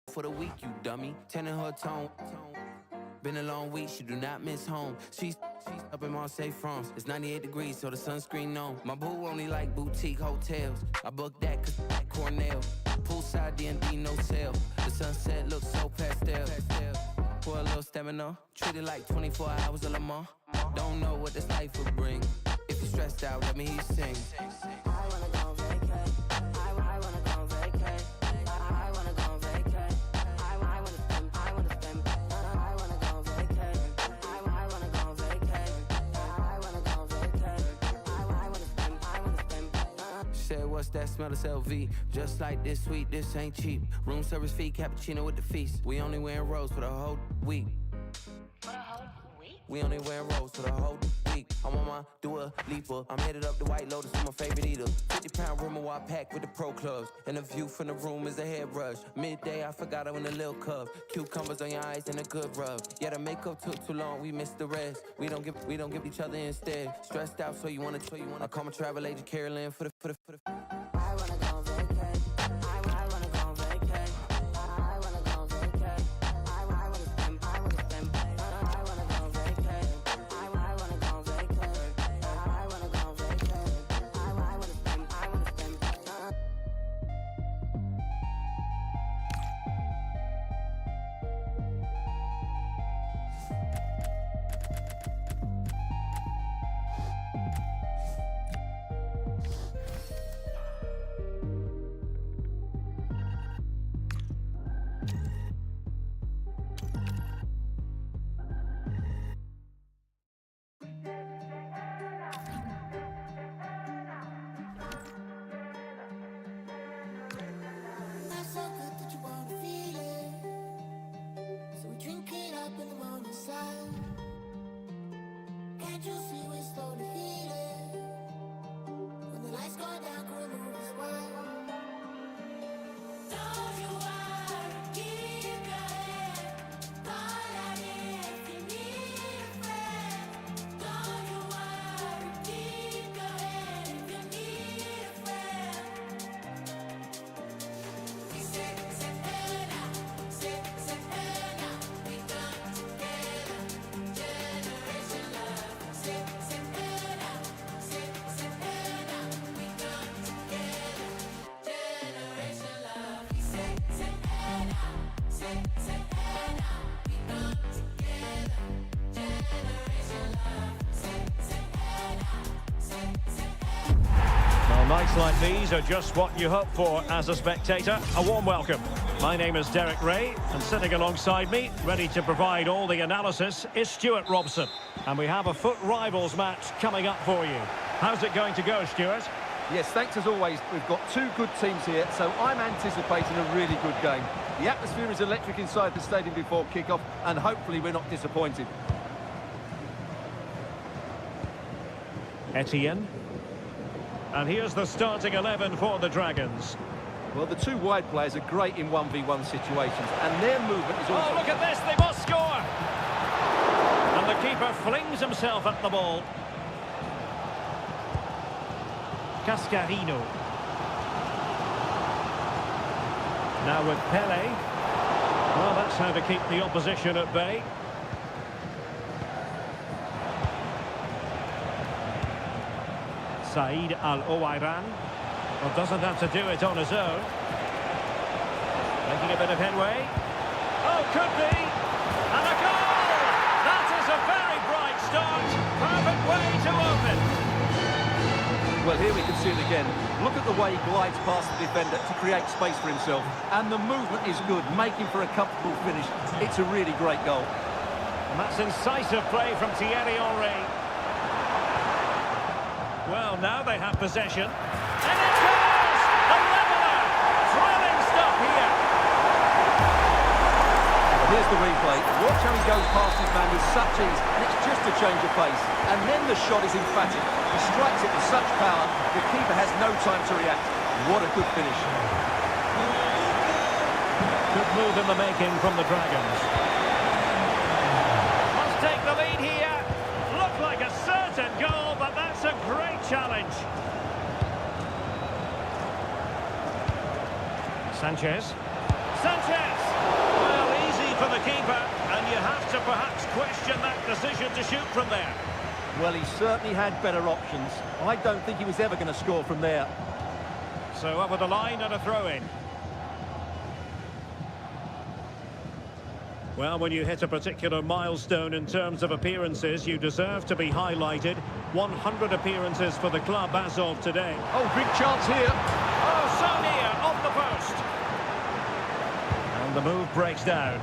For the week, you dummy. Tending her tone. Been a long week, she do not miss home. She's up in Marseille, France. It's 98 degrees, so the sunscreen on. My boo only like boutique hotels. I booked that cause like Cornell. Poolside D&D, no sale. The sunset looks so pastel. For a little stamina, treat it like 24 hours of Le Mans. Don't know what this life will bring. If you're stressed out, let me hear you sing. I wanna go vacay. I wanna go vacay. I wanna go vacay. I wanna spend. I wanna spend. I wanna go vacay. I wanna go vacay. I wanna go vacay. I wanna spend. I wanna spend. Said, what's that smell? It's LV. Just like this sweet, this ain't cheap. Room service fee, cappuccino with the feast. We only wearing rose for the whole week. We only wear rose for the whole week. I'm on my Dua Lipa. I'm headed up the White Lotus with my favorite eater. 50-pound room I packed with the pro clubs. And the view from the room is a hairbrush. Midday, I forgot I'm in a little cup. Cucumbers on your eyes and a good rub. Yeah, the makeup took too long, we missed the rest. We don't give each other instead. Stressed out, so you wanna. I call my travel agent Carolyn for the. I wanna go vacay. I wanna go vacay. I wanna go vacay. I wanna spend. I wanna spend. I wanna go vacay. I wanna go vacay. I wanna go vacay. I wanna spend. I wanna spend. So good that you wanna feel it. So we drink it up in the morning sun. Can't you see we're slowly healing? When the lights go down, we'll move as one. Don't you worry, keep your head. Call out if you need a friend. Don't you worry, keep your head if you need a friend. Well, nights like these are just what you hope for as a spectator. A warm welcome. My name is Derek Ray, and sitting alongside me, ready to provide all the analysis, is Stuart Robson. And we have a FUT Rivals match coming up for you. How's it going to go, Stuart? Yes, thanks as always. We've got two good teams here, so I'm anticipating a really good game. The atmosphere is electric inside the stadium before kick-off, and hopefully we're not disappointed. Etienne. And here's the starting 11 for the Dragons. Well, the two wide players are great in 1v1 situations, and their movement is also... Oh, look at this, they must score! And the keeper flings himself at the ball. Cascarino. Now with Pele. Well, that's how to keep the opposition at bay. Said Al-Owairan. Well, doesn't have to do it on his own. Making a bit of headway. Oh, could be! And a goal! That is a very bright start. Perfect way to open. Well, here we can see it again. Look at the way he glides past the defender to create space for himself. And the movement is good, making for a comfortable finish. It's a really great goal. And that's incisive play from Thierry Henry. Well, now they have possession. And it goes! A leveller! Thrilling stuff here. Here's the replay. Watch how he goes past his man with such ease, and it's just a change of pace. And then the shot is emphatic. He strikes it with such power, the keeper has no time to react. What a good finish. Good move in the making from the Dragons. Must take the lead here. Looked like a certain goal, but that's a great challenge. Sanchez. Sanchez! Well, easy for the keeper, and you have to perhaps question that decision to shoot from there. Well, he certainly had better options. I don't think he was ever going to score from there. So over the line and a throw-in. Well, when you hit a particular milestone in terms of appearances, you deserve to be highlighted. 100 appearances for the club as of today. Oh, big chance here. Oh, so near, off the post. And the move breaks down.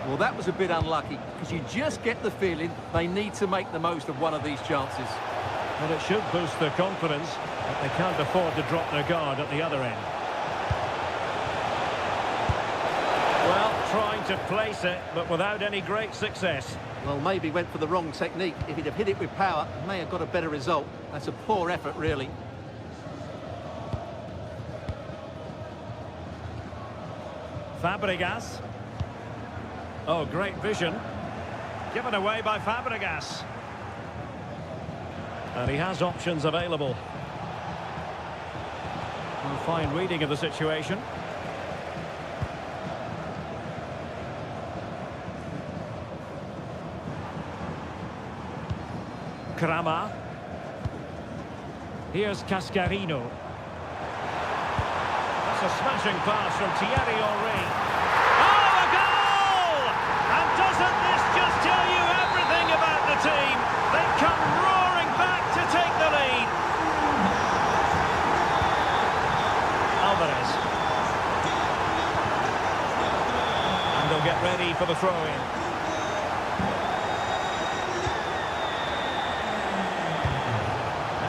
Well, that was a bit unlucky, because you just get the feeling they need to make the most of one of these chances. But it should boost their confidence, but they can't afford to drop their guard at the other end. Well, trying to place it, but without any great success. Well, maybe went for the wrong technique. If he'd have hit it with power, may have got a better result. That's a poor effort, really. Fabregas. Oh, great vision. Given away by Fabregas. And he has options available. A fine reading of the situation. Kramer. Here's Cascarino. That's a smashing pass from Thierry Henry. Oh, a goal! And doesn't this just tell you everything about the team? They've come roaring back to take the lead. Alvarez. And they'll get ready for the throw-in.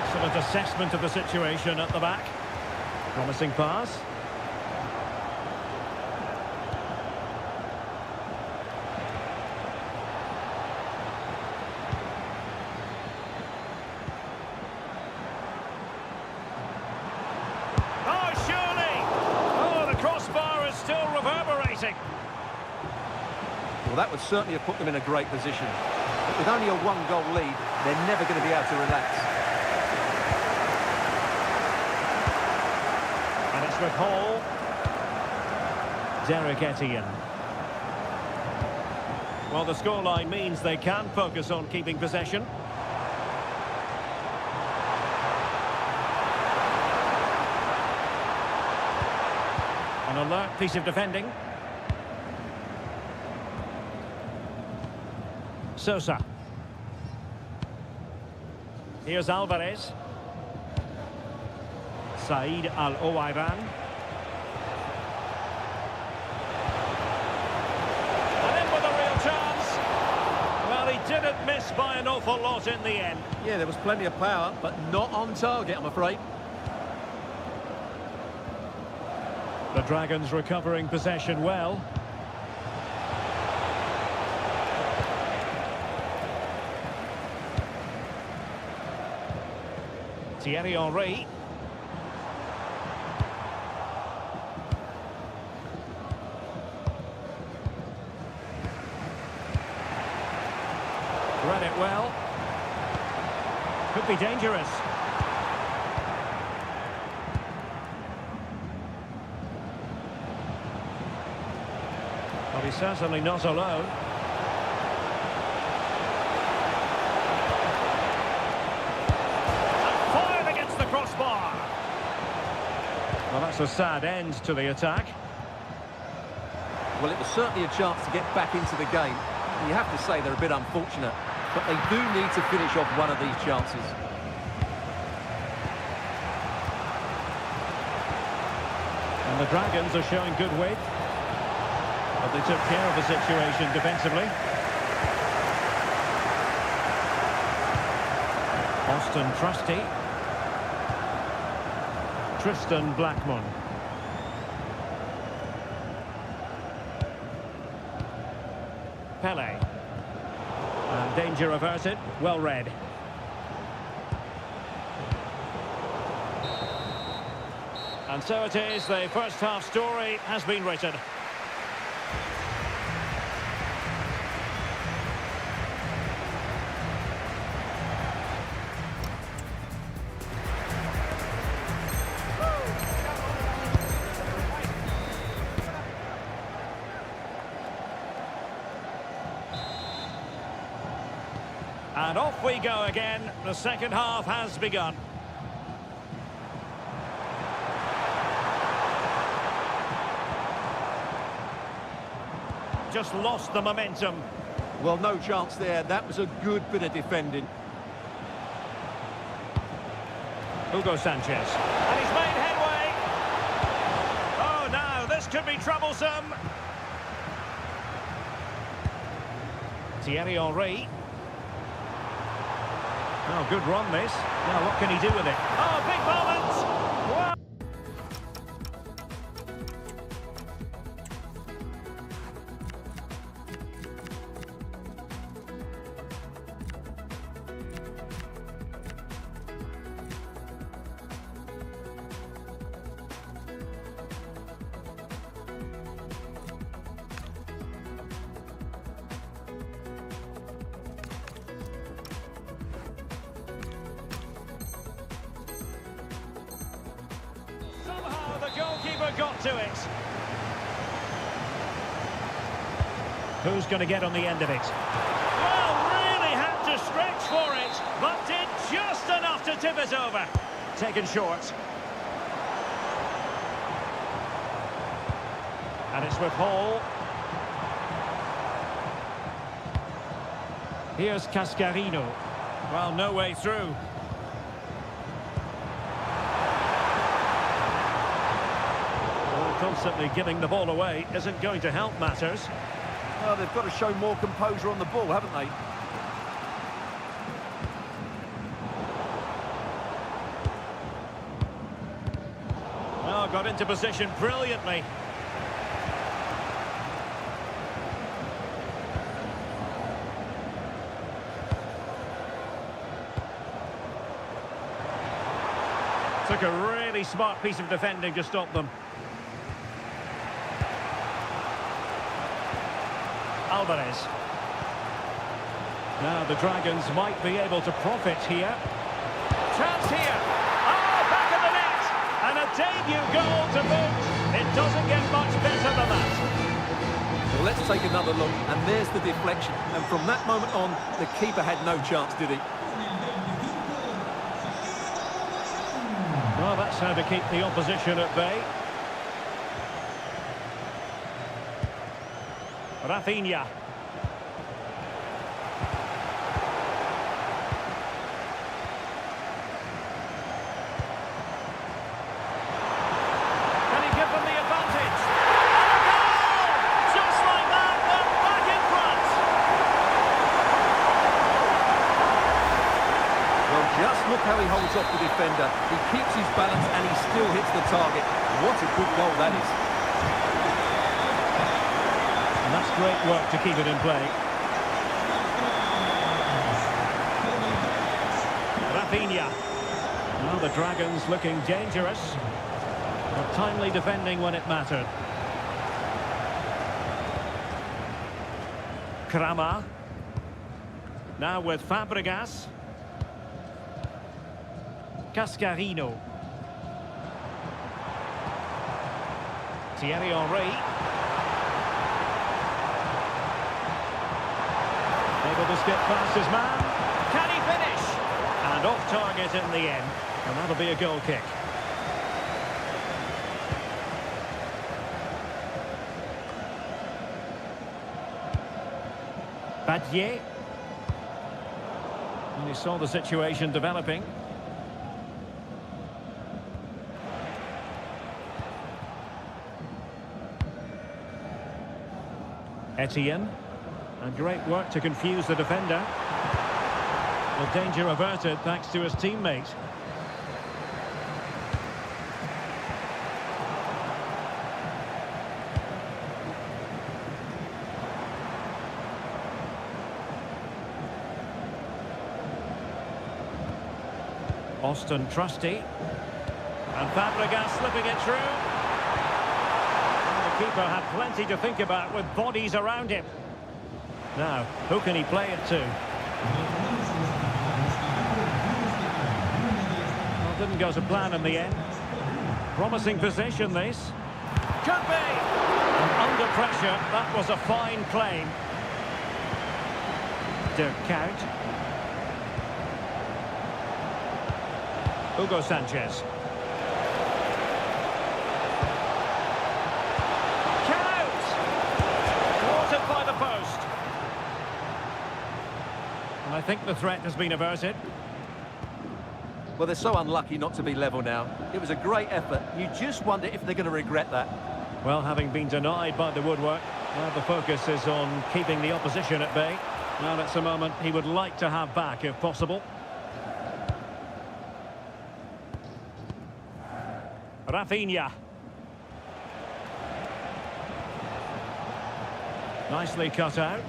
Excellent assessment of the situation at the back. Promising pass. Oh, surely! Oh, the crossbar is still reverberating. Well, that would certainly have put them in a great position. But with only a one-goal lead, they're never going to be able to relax. And it's with Hall. Derek Etienne. Well, the scoreline means they can focus on keeping possession. An alert piece of defending. Sosa. Here's Alvarez. Said Al-Owairan. And in with a real chance. Well, he didn't miss by an awful lot in the end. Yeah, there was plenty of power, but not on target, I'm afraid. The Dragons recovering possession well. Thierry Henry. Read it well. Could be dangerous. But he's certainly not alone. And fired against the crossbar. Well, that's a sad end to the attack. Well, it was certainly a chance to get back into the game. You have to say they're a bit unfortunate, but they do need to finish off one of these chances. And the Dragons are showing good width. But they took care of the situation defensively. Austin Trusty. Tristan Blackman. Pele. And danger averted. Well read. And so it is, the first half story has been written. And off we go again. The second half has begun. Just lost the momentum. Well, no chance there. That was a good bit of defending. Hugo Sanchez. And he's made headway. Oh, now this could be troublesome. Thierry Henry. Oh, good run this. Now what can he do with it? Oh, big moment! Wow. Somehow the goalkeeper got to it. Who's going to get on the end of it? Well, really had to stretch for it, but did just enough to tip it over. Taken short. And it's with Hall. Here's Cascarino. Well, no way through. Constantly giving the ball away isn't going to help matters. Well, they've got to show more composure on the ball, haven't they? Well, got into position brilliantly. Took a really smart piece of defending to stop them. Alvarez. Now the Dragons might be able to profit here. Chance here. Oh, back of the net. And a debut goal to boot. It doesn't get much better than that. Well, let's take another look. And there's the deflection. And from that moment on, the keeper had no chance, did he? Well, that's how to keep the opposition at bay. Rafinha. Can he give them the advantage? And a goal! Just like that, they're back in front. Well, just look how he holds off the defender. He keeps his balance and he still hits the target. What a good goal that is. And that's great work to keep it in play. Rafinha. Well, the Dragons looking dangerous, but timely defending when it mattered. Kramer. Now with Fabregas. Cascarino. Thierry Henry. Able to skip past his man. Can he finish? And off target in the end. And that'll be a goal kick. Badier. And he saw the situation developing. Etienne. And great work to confuse the defender. The danger averted thanks to his teammate. Austin Trusty. And Fabregas slipping it through. And the keeper had plenty to think about with bodies around him. Now, who can he play it to? Well, didn't go to plan in the end. Promising position, this. Could be! And under pressure, that was a fine claim. Dirk Kuyt. Hugo Sanchez. Count! Thwarted by the post. And I think the threat has been averted. Well, they're so unlucky not to be level now. It was a great effort. You just wonder if they're going to regret that. Well, having been denied by the woodwork, now the focus is on keeping the opposition at bay. Now that's a moment he would like to have back if possible. Rafinha. Nicely cut out.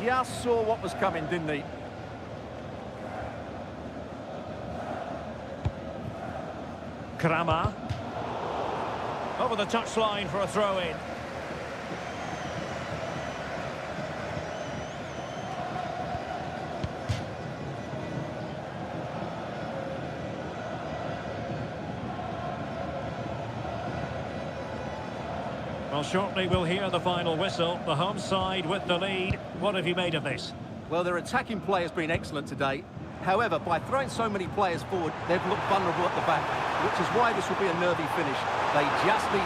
Just saw what was coming, didn't he? Kramer. Over the touchline for a throw-in. Well, shortly we'll hear the final whistle. The home side with the lead. What have you made of this? Well, their attacking play has been excellent today. However, by throwing so many players forward, they've looked vulnerable at the back, which is why this will be a nervy finish. They just need